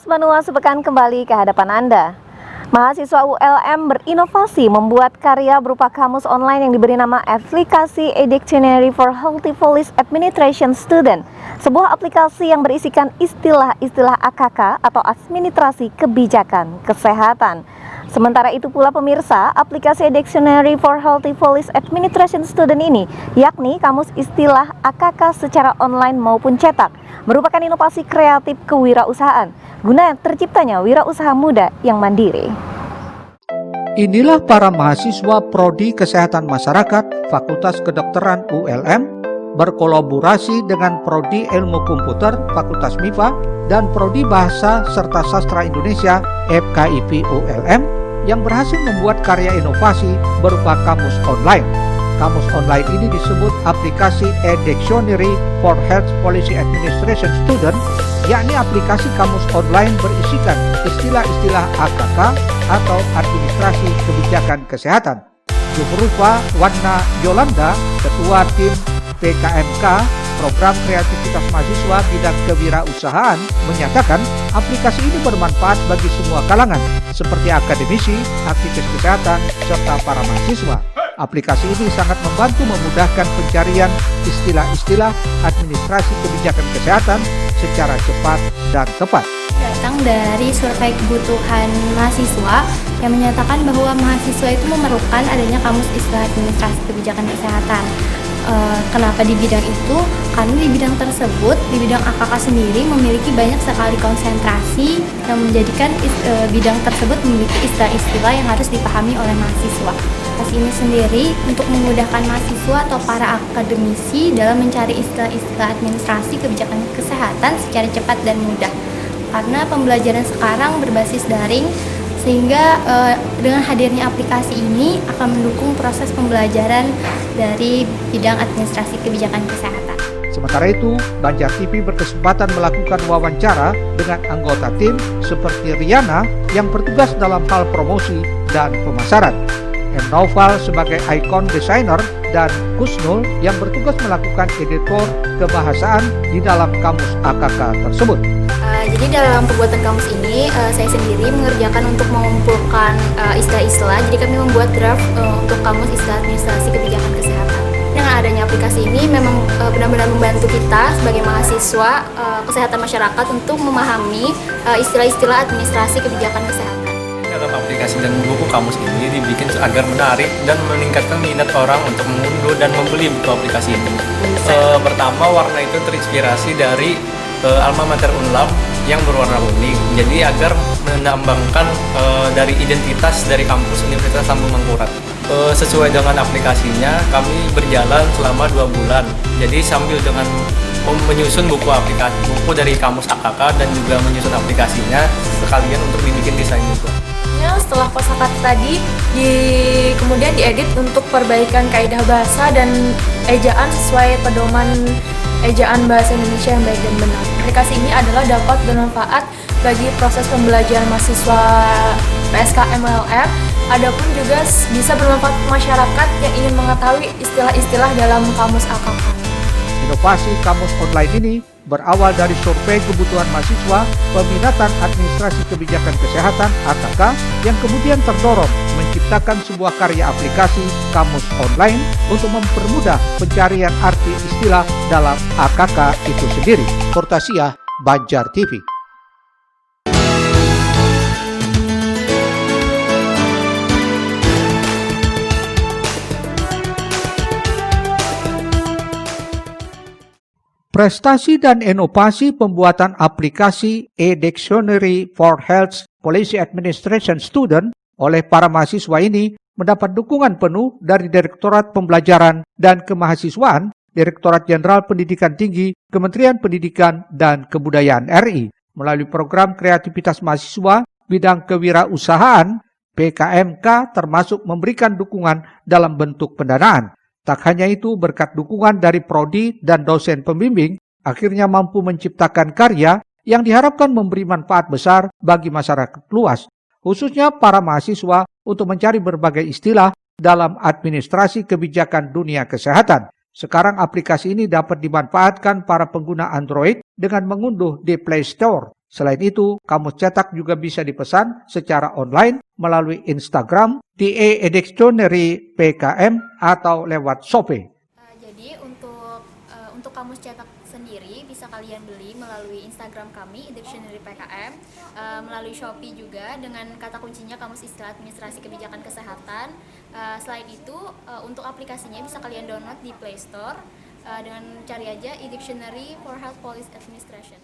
Manua sepekan kembali ke hadapan Anda. Mahasiswa ULM berinovasi membuat karya berupa kamus online yang diberi nama aplikasi e-Dictionary for Healthy Policy Administration Student, sebuah aplikasi yang berisikan istilah-istilah AKK atau administrasi kebijakan kesehatan. Sementara itu pula pemirsa, aplikasi e-Dictionary for Healthy Policy Administration Student ini, yakni kamus istilah AKK secara online maupun cetak, merupakan inovasi kreatif kewirausahaan guna terciptanya wirausaha muda yang mandiri. Inilah para mahasiswa Prodi Kesehatan Masyarakat Fakultas Kedokteran ULM berkolaborasi dengan Prodi Ilmu Komputer Fakultas MIPA dan Prodi Bahasa serta Sastra Indonesia FKIP ULM yang berhasil membuat karya inovasi berupa kamus online. Kamus online ini disebut aplikasi e-Dictionary for Health Policy Administration Student, yakni aplikasi kamus online berisikan istilah-istilah AKK atau administrasi kebijakan kesehatan. Zuhrufa Wana Yolanda, Ketua Tim PKMK Program Kreativitas Mahasiswa Bidang Kewirausahaan, menyatakan aplikasi ini bermanfaat bagi semua kalangan, seperti akademisi, aktivis kesehatan, serta para mahasiswa. Aplikasi ini sangat membantu memudahkan pencarian istilah-istilah administrasi kebijakan kesehatan secara cepat dan tepat. Datang dari survei kebutuhan mahasiswa yang menyatakan bahwa mahasiswa itu memerlukan adanya kamus istilah administrasi kebijakan kesehatan. Kenapa di bidang itu? Karena di bidang tersebut, di bidang AKK sendiri memiliki banyak sekali konsentrasi yang menjadikan bidang tersebut memiliki istilah-istilah yang harus dipahami oleh mahasiswa. Aplikasi ini sendiri untuk memudahkan mahasiswa atau para akademisi dalam mencari istilah-istilah administrasi kebijakan kesehatan secara cepat dan mudah. Karena pembelajaran sekarang berbasis daring, sehingga dengan hadirnya aplikasi ini akan mendukung proses pembelajaran dari bidang administrasi kebijakan kesehatan. Sementara itu, Banjar TV berkesempatan melakukan wawancara dengan anggota tim seperti Riana yang bertugas dalam hal promosi dan pemasaran, M. Naufal sebagai icon designer, dan Kusnul yang bertugas melakukan editor kebahasaan di dalam kamus AKK tersebut. Jadi dalam pembuatan kamus ini saya sendiri mengerjakan untuk mengumpulkan istilah-istilah. Jadi kami membuat draft untuk kamus istilah administrasi kebijakan kesehatan. Dengan adanya aplikasi ini memang benar-benar membantu kita sebagai mahasiswa kesehatan masyarakat untuk memahami istilah-istilah administrasi kebijakan kesehatan. Dalam aplikasi dan buku kamus ini dibikin agar menarik dan meningkatkan minat orang untuk mengunduh dan membeli buku aplikasi ini. Pertama, warna itu terinspirasi dari alma mater Unlab yang berwarna kuning. Jadi agar menambahkan dari identitas dari kampus Universitas Lambung Mangkurat. Sesuai dengan aplikasinya, kami berjalan selama 2 bulan. Jadi sambil dengan menyusun buku dari kamus AKK dan juga menyusun aplikasinya, sekalian untuk dibikin desain juga. Setelah kosakata tadi kemudian diedit untuk perbaikan kaidah bahasa dan ejaan sesuai pedoman ejaan bahasa Indonesia yang baik dan benar. Aplikasi ini adalah dapat bermanfaat bagi proses pembelajaran mahasiswa PSKM ULM. Adapun juga bisa bermanfaat masyarakat yang ingin mengetahui istilah-istilah dalam kamus AKK. Inovasi kamus online ini berawal dari survei kebutuhan mahasiswa peminatan administrasi kebijakan kesehatan AKK yang kemudian terdorong menciptakan sebuah karya aplikasi kamus online untuk mempermudah pencarian arti istilah dalam AKK itu sendiri. Portasia, Banjar TV. Prestasi dan inovasi pembuatan aplikasi e-Dictionary for Health Policy Administration Student oleh para mahasiswa ini mendapat dukungan penuh dari Direktorat Pembelajaran dan Kemahasiswaan, Direktorat Jenderal Pendidikan Tinggi, Kementerian Pendidikan dan Kebudayaan RI, melalui program kreativitas mahasiswa bidang kewirausahaan PKMK, termasuk memberikan dukungan dalam bentuk pendanaan. Tak hanya itu, berkat dukungan dari prodi dan dosen pembimbing, akhirnya mampu menciptakan karya yang diharapkan memberi manfaat besar bagi masyarakat luas, khususnya para mahasiswa untuk mencari berbagai istilah dalam administrasi kebijakan dunia kesehatan, Sekarang aplikasi ini dapat dimanfaatkan para pengguna Android dengan mengunduh di Play Store. Selain itu, Kamus Cetak juga bisa dipesan secara online melalui Instagram, TA Dictionary PKM, atau lewat Shopee. Jadi untuk kamus cetak sendiri bisa kalian beli melalui Instagram kami Dictionary PKM, melalui Shopee juga dengan kata kuncinya Kamus Istilah Administrasi Kebijakan Kesehatan. Selain itu untuk aplikasinya bisa kalian download di Play Store dengan cari aja e-Dictionary for Health Policy Administration.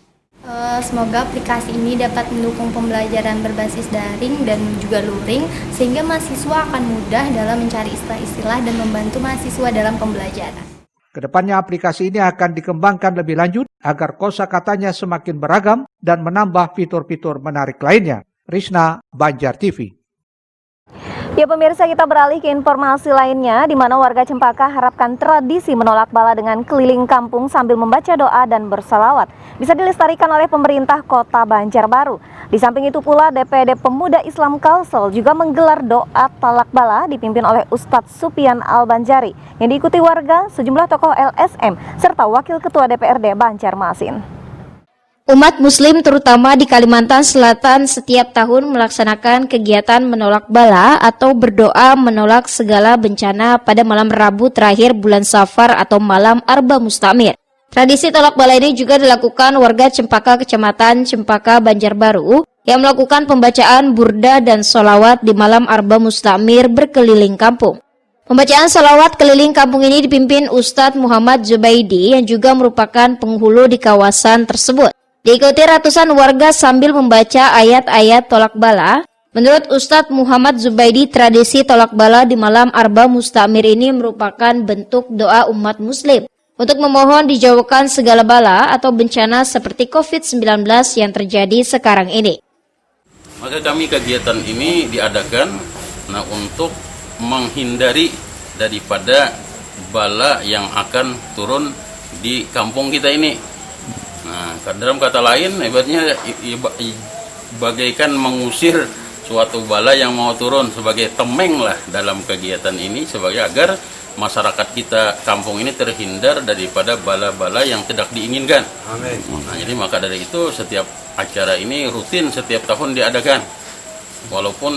Semoga aplikasi ini dapat mendukung pembelajaran berbasis daring dan juga luring sehingga mahasiswa akan mudah dalam mencari istilah-istilah dan membantu mahasiswa dalam pembelajaran. Kedepannya aplikasi ini akan dikembangkan lebih lanjut agar kosakatanya semakin beragam dan menambah fitur-fitur menarik lainnya. Risna, Banjar TV. Ya pemirsa, kita beralih ke informasi lainnya di mana warga Cempaka harapkan tradisi menolak bala dengan keliling kampung sambil membaca doa dan bersalawat bisa dilestarikan oleh pemerintah Kota Banjarbaru. Di samping itu pula DPD Pemuda Islam Kalsel juga menggelar doa tolak bala dipimpin oleh Ustadz Supian Al-Banjari yang diikuti warga, sejumlah tokoh LSM serta Wakil Ketua DPRD Banjarmasin. Umat Muslim terutama di Kalimantan Selatan setiap tahun melaksanakan kegiatan menolak bala atau berdoa menolak segala bencana pada malam Rabu terakhir bulan Safar atau malam Arba Mustamir. Tradisi tolak bala ini juga dilakukan warga Cempaka Kecamatan Cempaka Banjarbaru yang melakukan pembacaan burda dan sholawat di malam Arba Mustamir berkeliling kampung. Pembacaan sholawat keliling kampung ini dipimpin Ustadz Muhammad Zubaidi yang juga merupakan penghulu di kawasan tersebut. Diikuti ratusan warga sambil membaca ayat-ayat tolak bala. Menurut Ustadz Muhammad Zubaidi, tradisi tolak bala di malam Arba Mustamir ini merupakan bentuk doa umat muslim untuk memohon dijauhkan segala bala atau bencana seperti COVID-19 yang terjadi sekarang ini. Maka kami kegiatan ini diadakan untuk menghindari daripada bala yang akan turun di kampung kita ini. Nah, dalam kata lain, hebatnya bagaikan mengusir suatu bala yang mau turun sebagai temeng lah dalam kegiatan ini sebagai agar masyarakat kita kampung ini terhindar daripada bala-bala yang tidak diinginkan. Amin. Nah, jadi maka dari itu setiap acara ini rutin setiap tahun diadakan. Walaupun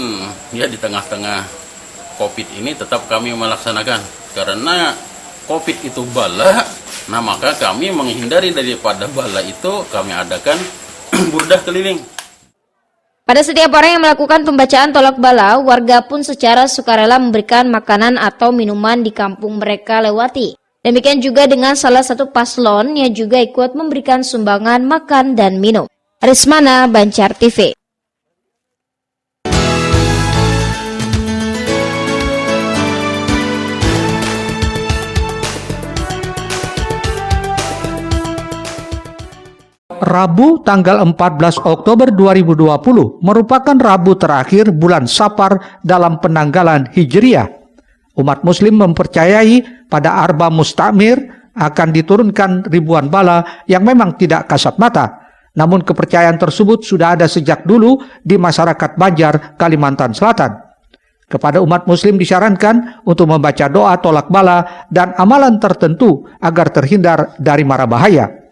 ya di tengah-tengah COVID ini tetap kami melaksanakan karena COVID itu bala. Nah, maka kami menghindari daripada bala itu, kami adakan burdah keliling. Pada setiap orang yang melakukan pembacaan tolak bala, warga pun secara sukarela memberikan makanan atau minuman di kampung mereka lewati. Demikian juga dengan salah satu paslon yang juga ikut memberikan sumbangan makan dan minum. Rismana, Banjar TV. Rabu tanggal 14 Oktober 2020 merupakan Rabu terakhir bulan Safar dalam penanggalan Hijriah. Umat Muslim mempercayai pada Arba Mustamir akan diturunkan ribuan bala yang memang tidak kasat mata. Namun kepercayaan tersebut sudah ada sejak dulu di masyarakat Banjar, Kalimantan Selatan. Kepada umat Muslim disarankan untuk membaca doa tolak bala dan amalan tertentu agar terhindar dari mara bahaya.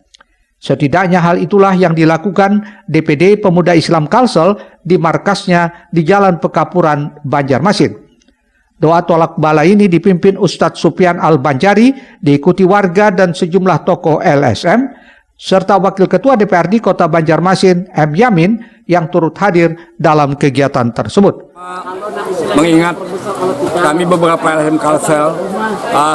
Setidaknya hal itulah yang dilakukan DPD Pemuda Islam Kalsel di markasnya di Jalan Pekapuran, Banjarmasin. Doa tolak bala ini dipimpin Ustadz Supian Al-Banjari, diikuti warga dan sejumlah tokoh LSM, serta Wakil Ketua DPRD Kota Banjarmasin, M. Yamin, yang turut hadir dalam kegiatan tersebut. Mengingat kami beberapa LSM Kalsel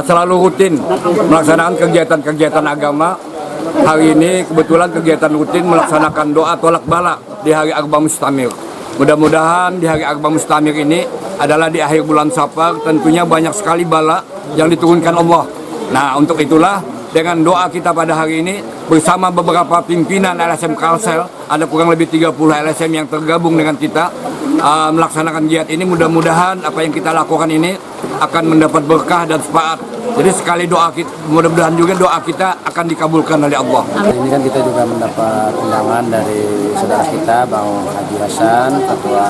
selalu rutin melaksanakan kegiatan-kegiatan agama. Hari ini kebetulan kegiatan rutin melaksanakan doa tolak bala di hari Arba Mustamir. Mudah-mudahan di hari Arba Mustamir ini adalah di akhir bulan Safar, tentunya banyak sekali bala yang diturunkan Allah. Nah, untuk itulah dengan doa kita pada hari ini bersama beberapa pimpinan LSM Kalsel, ada kurang lebih 30 LSM yang tergabung dengan kita melaksanakan jihad ini. Mudah-mudahan apa yang kita lakukan ini akan mendapat berkah dan syafaat. Jadi sekali doa kita, mudah-mudahan juga doa kita akan dikabulkan oleh Allah. Ini kan kita juga mendapat undangan dari saudara kita Bang Haji Hasan, Ketua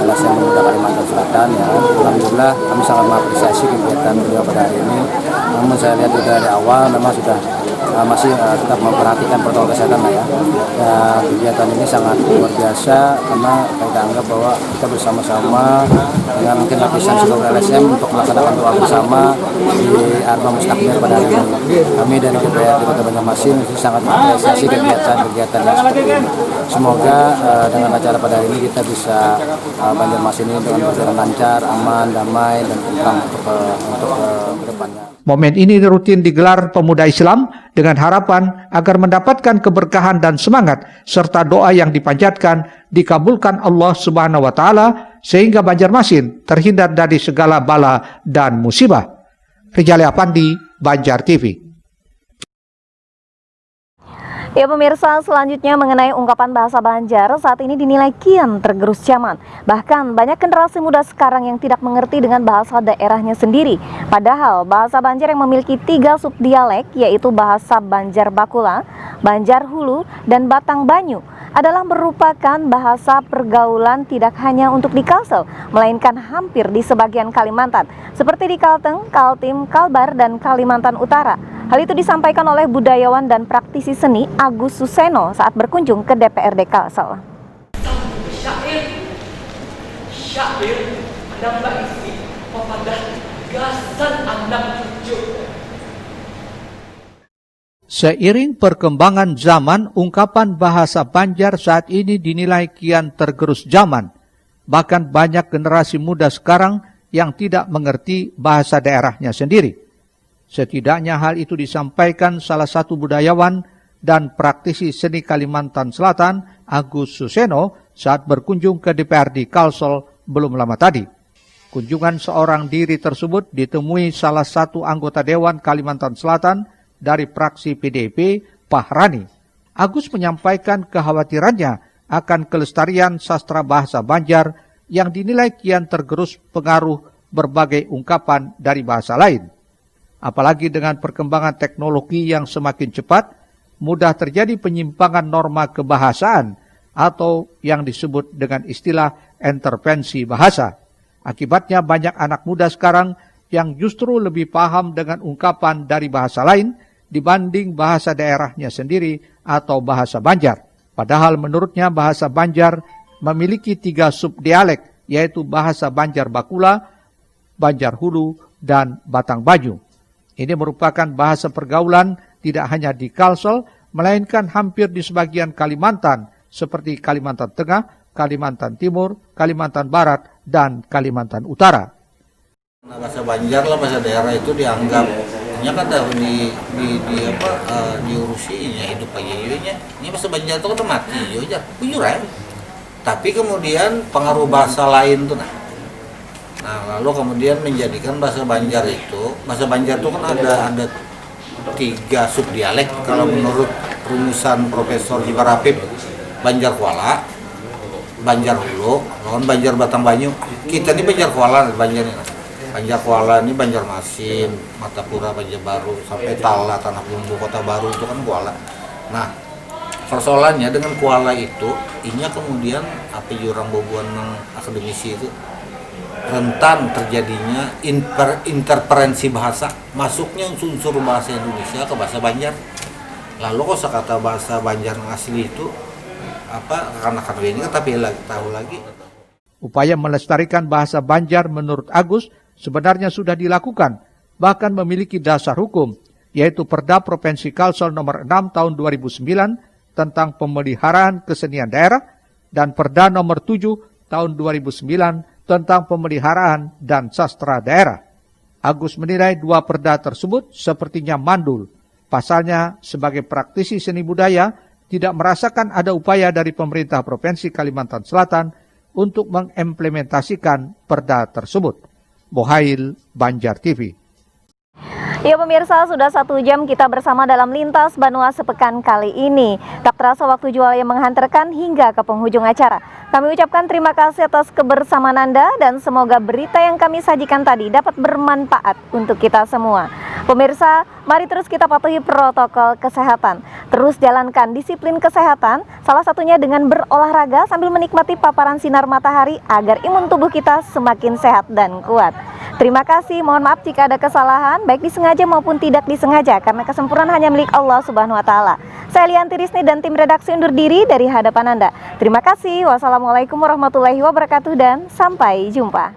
LSM Pemuda Kalimantan Selatan. Ya, alhamdulillah kami sangat mengapresiasi kegiatan beliau pada hari ini. namun saya lihat dari awal memang sudah masih tetap memperhatikan protokol kesehatan lah ya. Dan kegiatan ini sangat luar biasa karena kita anggap bahwa kita bersama-sama dengan mungkin lapisan seluruh LSM untuk melaksanakan doa bersama di Arma Mustakbir pada hari ini. Kami dari DPRD Kota Banjarmasin itu sangat mengapresiasi kegiatan yang seperti ini. Semoga dengan acara pada hari ini kita bisa Banjarmasin ini dengan berjalan lancar, aman, damai, dan tentram untuk ke depannya. Momen ini rutin digelar pemuda Islam dengan harapan agar mendapatkan keberkahan dan semangat serta doa yang dipanjatkan dikabulkan Allah Subhanahu wa taala sehingga Banjarmasin terhindar dari segala bala dan musibah. Rijali Apandi, Banjar TV. Ya pemirsa, selanjutnya mengenai ungkapan bahasa Banjar saat ini dinilai kian tergerus zaman. Bahkan banyak generasi muda sekarang yang tidak mengerti dengan bahasa daerahnya sendiri. Padahal bahasa Banjar yang memiliki 3 subdialek yaitu bahasa Banjar Bakula, Banjar Hulu, dan Batang Banyu adalah merupakan bahasa pergaulan tidak hanya untuk di Kalsel, melainkan hampir di sebagian Kalimantan, seperti di Kalteng, Kaltim, Kalbar, dan Kalimantan Utara. Hal itu disampaikan oleh budayawan dan praktisi seni Agus Suseno saat berkunjung ke DPRD Kalsel. Syair menambah isi kepada gasan anak cucu. Seiring perkembangan zaman, ungkapan bahasa Banjar saat ini dinilai kian tergerus zaman. Bahkan banyak generasi muda sekarang yang tidak mengerti bahasa daerahnya sendiri. Setidaknya hal itu disampaikan salah satu budayawan dan praktisi seni Kalimantan Selatan, Agus Suseno, saat berkunjung ke DPRD Kalsel belum lama tadi. Kunjungan seorang diri tersebut ditemui salah satu anggota Dewan Kalimantan Selatan dari fraksi PDIP, Pahrani. Agus menyampaikan kekhawatirannya akan kelestarian sastra bahasa Banjar yang dinilai kian tergerus pengaruh berbagai ungkapan dari bahasa lain. Apalagi dengan perkembangan teknologi yang semakin cepat, mudah terjadi penyimpangan norma kebahasaan atau yang disebut dengan istilah intervensi bahasa. Akibatnya banyak anak muda sekarang yang justru lebih paham dengan ungkapan dari bahasa lain dibanding bahasa daerahnya sendiri atau bahasa Banjar. Padahal menurutnya bahasa Banjar memiliki 3 subdialek, yaitu bahasa Banjar Bakula, Banjar Hulu, dan Batang Banyu. Ini merupakan bahasa pergaulan tidak hanya di Kalsel, melainkan hampir di sebagian Kalimantan, seperti Kalimantan Tengah, Kalimantan Timur, Kalimantan Barat, dan Kalimantan Utara. Bahasa Banjar lah, bahasa daerah itu dianggap nya kan diurusinya hidup aja nya. Ini bahasa Banjar itu kan mati aja, bujur aja. Tapi kemudian pengaruh bahasa lain tuh Nah, lalu kemudian menjadikan bahasa Banjar itu kan ada 3 subdialek kalau menurut rumusan Profesor Jibar Rapip, Banjar Kuala, Banjar Hulu, Banjar Batang Banyu. Kita ini Banjar Kuala, Banjar Kuala ini Banjarmasin, Matapura, Banjarbaru, sampai Tala, Tanah Bumbu, Kota Baru itu kan Kuala. Nah, persoalannya dengan Kuala itu, inya kemudian apa jurang bobuan akademisi itu rentan terjadinya interferensi bahasa, masuknya unsur bahasa Indonesia ke bahasa Banjar. Lalu kosakata bahasa Banjar yang asli itu akan ini tapi tahu lagi. Upaya melestarikan bahasa Banjar menurut Agus sebenarnya sudah dilakukan, bahkan memiliki dasar hukum, yaitu Perda Provinsi Kalsel nomor 6 tahun 2009 tentang pemeliharaan kesenian daerah dan Perda nomor 7 tahun 2009 tentang pemeliharaan dan sastra daerah. Agus menilai 2 perda tersebut sepertinya mandul. Pasalnya, sebagai praktisi seni budaya, tidak merasakan ada upaya dari pemerintah Provinsi Kalimantan Selatan untuk mengimplementasikan perda tersebut. Bohail, Banjar TV. Ya pemirsa, sudah 1 jam kita bersama dalam Lintas Banua sepekan kali ini. Tak terasa waktu jual yang menghantarkan hingga ke penghujung acara. Kami ucapkan terima kasih atas kebersamaan Anda dan semoga berita yang kami sajikan tadi dapat bermanfaat untuk kita semua. Pemirsa, mari terus kita patuhi protokol kesehatan. Terus jalankan disiplin kesehatan, salah satunya dengan berolahraga sambil menikmati paparan sinar matahari agar imun tubuh kita semakin sehat dan kuat. Terima kasih, mohon maaf jika ada kesalahan, baik disengaja maupun tidak disengaja, karena kesempurnaan hanya milik Allah Subhanahu wa Ta'ala. Saya Lianti Risni dan tim redaksi undur diri dari hadapan Anda. Terima kasih, wassalamualaikum warahmatullahi wabarakatuh, dan sampai jumpa.